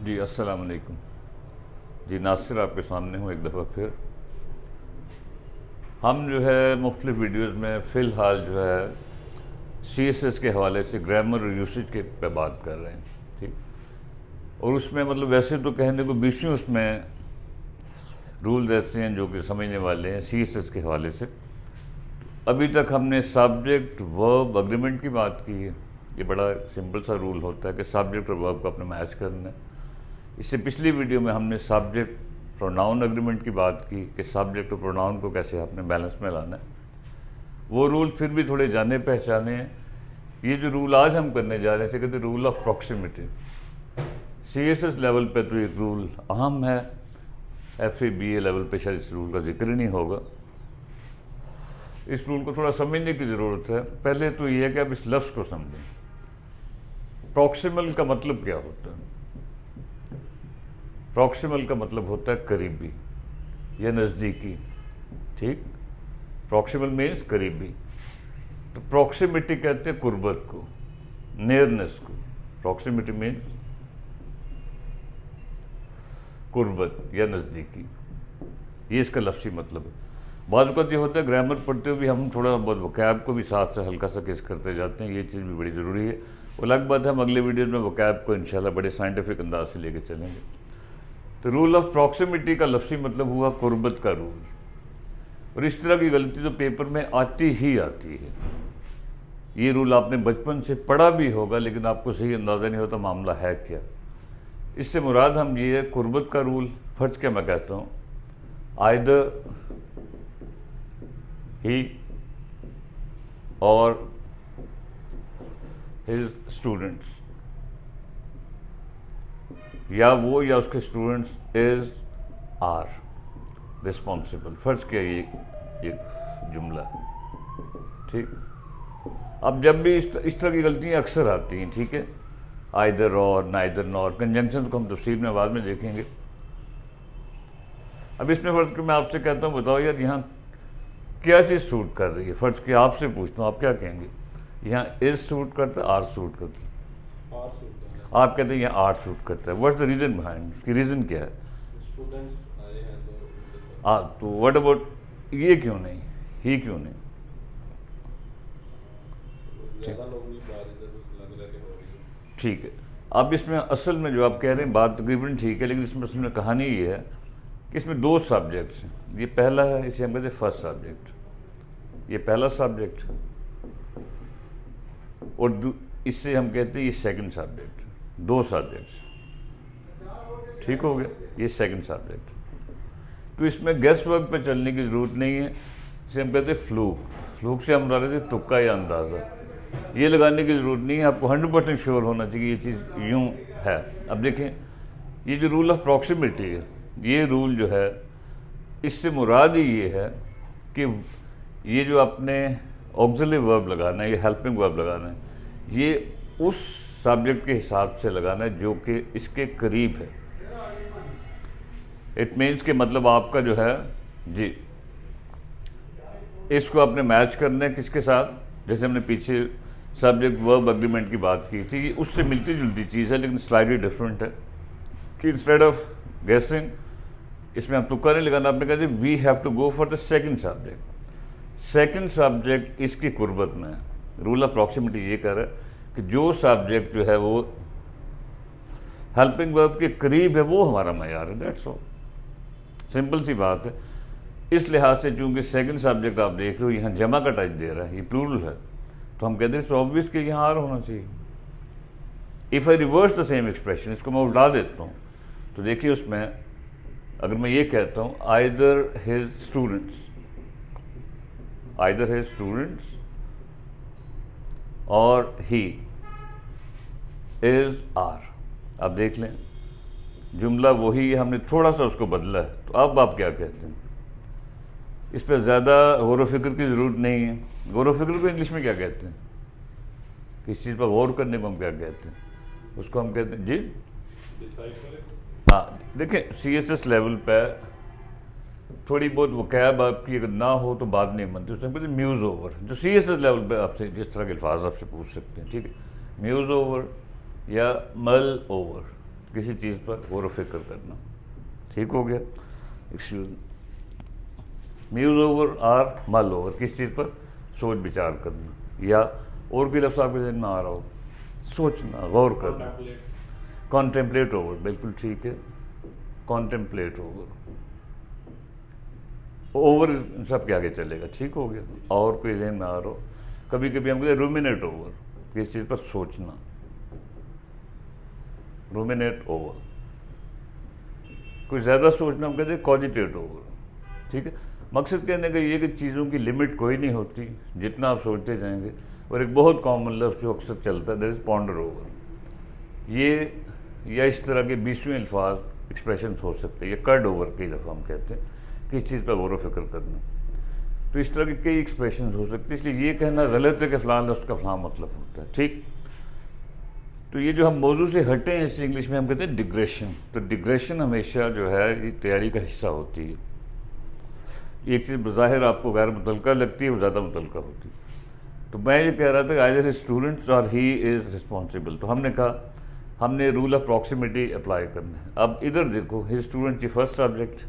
جی السلام علیکم. جی ناصر آپ کے سامنے ہوں ایک دفعہ پھر. ہم جو ہے مختلف ویڈیوز میں فی الحال جو ہے سی ایس ایس کے حوالے سے گرامر اور یوسیج کے پہ بات کر رہے ہیں. ٹھیک. اور اس میں مطلب ویسے تو کہنے کو بیسوں اس میں رولز ایسے ہیں جو کہ سمجھنے والے ہیں سی ایس ایس کے حوالے سے. ابھی تک ہم نے سبجیکٹ ورب اگریمنٹ کی بات کی ہے. یہ بڑا سمپل سا رول ہوتا ہے کہ سبجیکٹ اور ورب کو اپنے میچ کرنا ہے. اس سے پچھلی ویڈیو میں ہم نے سبجیکٹ پروناؤن اگریمنٹ کی بات کی کہ سبجیکٹ اور پروناؤن کو کیسے اپنے بیلنس میں لانا ہے. وہ رول پھر بھی تھوڑے جانے پہچانے ہیں. یہ جو رول آج ہم کرنے جا رہے ہیں اسے کہتے ہیں rule of proximity. C S S level پہ تو ایک رول اہم ہے, F A B A level پہ شاید اس رول کا ذکر ہی نہیں ہوگا. اس رول کو تھوڑا سمجھنے کی ضرورت ہے. پہلے تو یہ ہے کہ آپ اس لفظ کو سمجھیں. پروکسیمل کا مطلب کیا ہوتا ہے؟ پروکسیمل کا مطلب ہوتا ہے قریبی یا نزدیکی. ٹھیک. پروکسیمل مینس قریبی. تو پروکسیمیٹی کہتے ہیں قربت کو, نیئرنس کو. پروکسیمیٹی مینس قربت یا نزدیکی. یہ اس کا لفظی مطلب ہے. بعض اوقات یہ ہوتا ہے گرامر پڑھتے ہوئے بھی ہم تھوڑا بہت وکیب کو بھی ساتھ سے ہلکا سا کیس کرتے جاتے ہیں. یہ چیز بھی بڑی ضروری ہے. الگ بات ہے ہم اگلے ویڈیوز میں وکیب کو انشاءاللہ بڑے سائنٹیفک انداز سے لے کے چلیں گے. تو رول آف پروکسیمیٹی کا لفظی مطلب ہوا قربت کا رول. اور اس طرح کی غلطی تو پیپر میں آتی ہی آتی ہے. یہ رول آپ نے بچپن سے پڑھا بھی ہوگا لیکن آپ کو صحیح اندازہ نہیں ہوتا معاملہ ہے کیا. اس سے مراد ہم یہ ہے قربت کا رول. فرض کیا میں کہتا ہوں آئدر ہی اور ہز اسٹوڈنٹس, یا وہ یا اس کے اسٹوڈنٹس از آر ریسپانسبل. فرض کیا یہ جملہ. ٹھیک. اب جب بھی اس طرح کی غلطیاں اکثر آتی ہیں. ٹھیک ہے. آئدر اور, نائدر نور. کنجنکشن کو ہم تفصیل میں بعد میں دیکھیں گے. اب اس میں فرض کہ میں آپ سے کہتا ہوں بتاؤ یار یہاں کیا چیز سوٹ کر رہی ہے. فرض کہ آپ سے پوچھتا ہوں آپ کیا کہیں گے؟ یہاں از سوٹ کرتا ہے, آر سوٹ کرتا ہے. آپ کہتے ہیں یہ آر سوٹ کرتا ہے. What's the reason behind? اس کی ریزن کیا ہے؟ تو واٹ اباؤٹ یہ کیوں نہیں, ہی کیوں نہیں؟ ٹھیک ہے. اب اس میں اصل میں جو آپ کہہ رہے ہیں بات تقریباً ٹھیک ہے, لیکن اس میں اصل میں کہانی یہ ہے کہ اس میں دو سبجیکٹس ہیں. یہ پہلا ہے, اسے ہم کہتے ہیں فرسٹ سبجیکٹ. یہ پہلا سبجیکٹ اور اس سے ہم کہتے ہیں یہ سیکنڈ سبجیکٹ. دو سبجیکٹس. ٹھیک ہو گیا. یہ سیکنڈ سبجیکٹ. تو اس میں گیس ورک پہ چلنے کی ضرورت نہیں ہے. اسے ہم کہتے ہیں فلوک. فلوک سے ہم ڈالے تھے تکا یا اندازہ. یہ لگانے کی ضرورت نہیں ہے. آپ کو 100% شیور ہونا چاہیے یہ چیز یوں ہے. اب دیکھیں یہ جو رول آف پروکسیمیٹی ہے, یہ رول جو ہے اس سے مراد ہی یہ ہے کہ یہ جو اپنے آگزیلری ورب لگانا ہے, یہ ہیلپنگ ورب لگانا ہے, یہ اس سبجیکٹ کے حساب سے لگانا ہے جو کہ اس کے قریب ہے. اٹ مینس کہ مطلب آپ کا جو ہے جی اس کو آپ نے میچ کرنا ہے کس کے ساتھ؟ جیسے ہم نے پیچھے سبجیکٹ ورب اگریمنٹ کی بات کی تھی, یہ اس سے ملتی جلتی چیز ہے لیکن سلائٹلی ڈفرینٹ ہے. کہ انسٹیڈ آف گیسنگ اس میں ہم تکا نہیں لگانا. آپ نے کہا جی we have to go for the second subject. Second subject اس کی قربت میں. رول آف پروکسیمیٹی یہ کہہ رہا ہے کہ جو سبجیکٹ جو ہے وہ ہیلپنگ ورب کے قریب ہے وہ ہمارا معیار ہے. That's all. سمپل سی بات ہے. اس لحاظ سے چونکہ سیکنڈ سبجیکٹ آپ دیکھ رہے ہو یہاں جمع کا ٹچ دے رہا ہے, یہ پلورل ہے, تو ہم کہتے ہیں اٹس آبویس کہ یہاں آر ہونا چاہیے. If I reverse the same expression, اس کو میں اٹھا دیتا ہوں تو دیکھیے اس میں اگر میں یہ کہتا ہوں either his students, either his students اور ہی از آر. اب دیکھ لیں جملہ وہی ہے, ہم نے تھوڑا سا اس کو بدلا ہے. تو اب آپ کیا کہتے ہیں؟ اس پہ زیادہ غور و فکر کی ضرورت نہیں ہے. غور و فکر کو انگلش میں کیا کہتے ہیں؟ کس چیز پر غور کرنے کو ہم کیا کہتے ہیں؟ اس کو ہم کہتے ہیں جی ہاں. دیکھیں سی ایس ایس لیول پہ تھوڑی بہت وکیب آپ کی اگر نہ ہو تو بات نہیں بنتی. اس میں کہتے ہیں میوز اوور. جو سی ایس ایس لیول پہ آپ سے جس طرح کے الفاظ آپ سے پوچھ سکتے ہیں, ٹھیک ہے, میوز اوور یا مل اوور. کسی چیز پر غور و فکر کرنا. ٹھیک ہو گیا. ایکسکیوز میوز اوور اور مل اوور, کس چیز پر؟ سوچ بچار کرنا. یا اور کوئی لفظ آپ کے ذہن میں آ رہا ہو؟ سوچنا, غور کرنا. کانٹمپلیٹ اوور, بالکل ٹھیک ہے. کانٹمپلیٹ اوور, اوور سب کے آگے چلے گا. ٹھیک ہو گیا. اور کوئی ذہن میں آ رہا ہو؟ کبھی کبھی ہم کہتے ہیں رومینیٹ اوور, کس چیز پر؟ سوچنا. رومینیٹ اوور. کچھ زیادہ سوچنا ہم کہتے ہیں کوجیٹیٹ اوور. ٹھیک ہے. مقصد کہنے کا یہ کہ چیزوں کی لمٹ کوئی نہیں ہوتی, جتنا آپ سوچتے جائیں گے. اور ایک بہت کامن لفظ جو اکثر چلتا ہے دیٹ از پونڈر اوور. یہ یا اس طرح کے 20ویں الفاظ ایکسپریشنس ہو سکتے ہیں. یہ کرڈ اوور کئی دفعہ ہم کہتے ہیں, کس چیز پر غور و فکر کرنا. تو اس طرح کی کئی ایکسپریشنز ہو سکتی ہیں. اس لیے یہ کہنا غلط ہے کہ فلاں لفظ کا فلاں مطلب ہوتا ہے. ٹھیک. تو یہ جو ہم موضوع سے ہٹے ہیں, اس انگلش میں ہم کہتے ہیں ڈگریشن. تو ڈگریشن ہمیشہ جو ہے یہ تیاری کا حصہ ہوتی ہے. ایک چیز بظاہر آپ کو غیر متعلقہ لگتی ہے, وہ زیادہ متعلقہ ہوتی ہے. تو میں یہ کہہ رہا تھا کہ آئدر اسٹوڈنٹس اور ہی از رسپانسبل. تو ہم نے کہا ہم نے رول آف پراکسیمیٹی اپلائی کرنا ہے. اب ادھر دیکھو, ہی اسٹوڈنٹ کی فرسٹ سبجیکٹ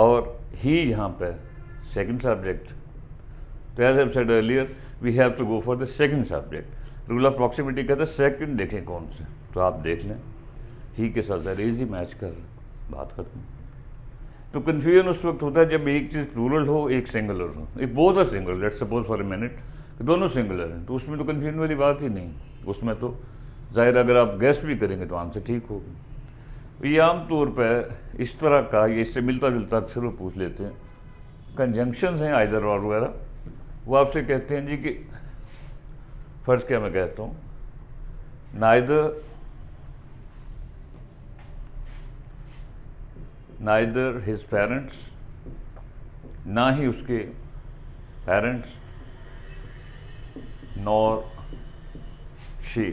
اور ہی یہاں پہ سیکنڈ سبجیکٹ. تو as I said earlier we have to go for the second subject. Rule of proximity کہتا ہے سیکنڈ دیکھیں کون سے. تو آپ دیکھ لیں ہی کے ساتھ ذرا ایزی میچ کر رہے, بات ختم. تو کنفیوژن اس وقت ہوتا ہے جب ایک چیز پلورل ہو, ایک سنگولر ہو. ایک بہت ہے singular, let's suppose for a minute کہ دونوں سنگولر ہیں, تو اس میں تو کنفیوژن والی بات ہی نہیں. اس میں تو ظاہر اگر آپ گیس بھی کریں گے تو آنسر ٹھیک ہوگا. یہ عام طور پہ اس طرح کا, یہ اس سے ملتا جلتا اکثر وہ پوچھ لیتے ہیں. کنجنکشنز ہیں آئدر اور وغیرہ, وہ آپ سے کہتے ہیں جی کہ فرض کیا میں کہتا ہوں neither his parents, نہ ہی اس کے پیرنٹس, nor she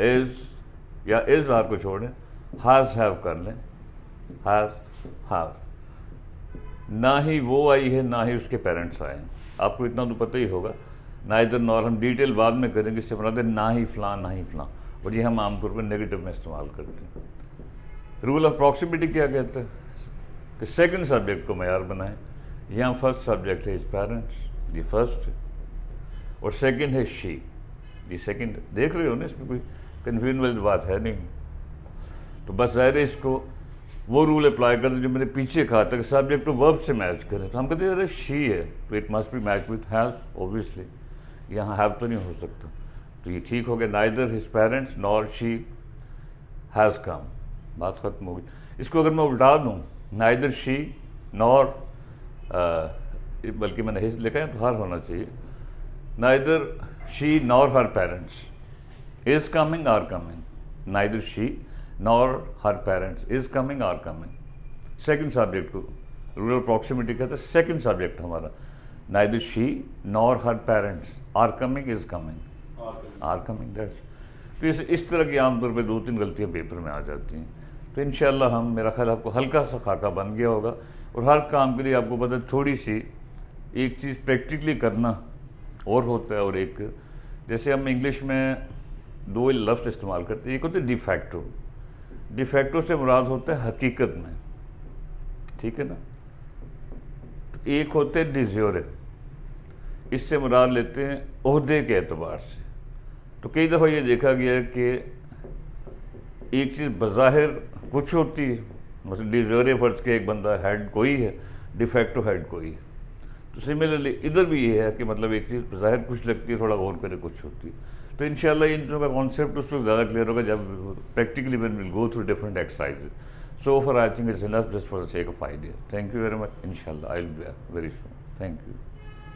is, یا is آر کو چھوڑیں, has have کر لیں, has have. نہ ہی وہ آئی ہے, نہ ہی اس کے پیرنٹس آئے ہیں. آپ کو اتنا تو پتہ ہی ہوگا. neither nor ہم ڈیٹیل بعد میں کریں گے, اس سے مراد ہے نہ ہی فلاں, نہ ہی فلاں. اور یہ ہم عام طور پر نیگیٹو میں استعمال کرتے ہیں. رول آف پراکسیمیٹی کیا کہتا ہے کہ سیکنڈ سبجیکٹ کو معیار بنائیں. یہاں فرسٹ سبجیکٹ ہے ہز پیرنٹس, یہ فرسٹ, اور سیکنڈ ہے شی, یہ سیکنڈ. دیکھ رہے ہو نا, اس میں کوئی کنفیوژن والی بات ہے نہیں. تو بس ظاہر ہے اس کو وہ رول اپلائی کرتے جو میں نے پیچھے کہا تھا کہ سبجیکٹ کو ورب سے میچ کریں. تو ہم کہتے ہیں ارے شی ہے تو it must be match with his, obviously. یہاں ہیو تو نہیں ہو سکتا. تو یہ ٹھیک ہو گیا, neither his parents nor she has come. بات ختم ہو گئی. اس کو اگر میں الٹا دوں, neither she nor بلکہ میں نے his لکھا ہے تو ہر ہونا چاہیے, neither she nor her parents is coming or coming. neither she nor her parents is coming or coming. Second subject کو رول آف پراکسیمیٹی کہتا ہے سیکنڈ سبجیکٹ ہمارا, neither she nor her parents are coming is coming are coming. that's. تو اس طرح کی عام طور پہ 2-3 غلطیاں پیپر میں آ جاتی ہیں. تو انشاءاللہ ہم, میرا خیال آپ کو ہلکا سا خاکہ بن گیا ہوگا. اور ہر کام کے لیے آپ کو پتہ تھوڑی سی ایک چیز پریکٹیکلی کرنا اور ہوتا ہے, اور ایک جیسے ہم انگلش میں 2 لفظ استعمال کرتے ہیں. ایک ہوتے ڈی فیکٹو. ڈی فیکٹو سے مراد ہوتا ہے حقیقت میں, ٹھیک ہے نا. ایک ہوتے ڈی زیورے, اس سے مراد لیتے ہیں عہدے کے اعتبار سے. تو کئی دفعہ یہ دیکھا گیا ہے کہ ایک چیز بظاہر کچھ ہوتی ہے, مثلا ڈی زیورے فرض کے ایک بندہ ہیڈ کوئی ہے, ڈی فیکٹو ہیڈ کوئی ہے. تو سملرلی ادھر بھی یہ ہے کہ مطلب ایک چیز بظاہر کچھ لگتی ہے, تھوڑا غور کرے کچھ ہوتی ہے. تو انشاءاللہ ان چیزوں کا کانسیپٹ اس وقت زیادہ کلیئر ہوگا جب practically when will go through different exercises. So far I think it's enough just for the sake of idea. Thank you very much. Inshallah, I'll be back very soon. Thank you.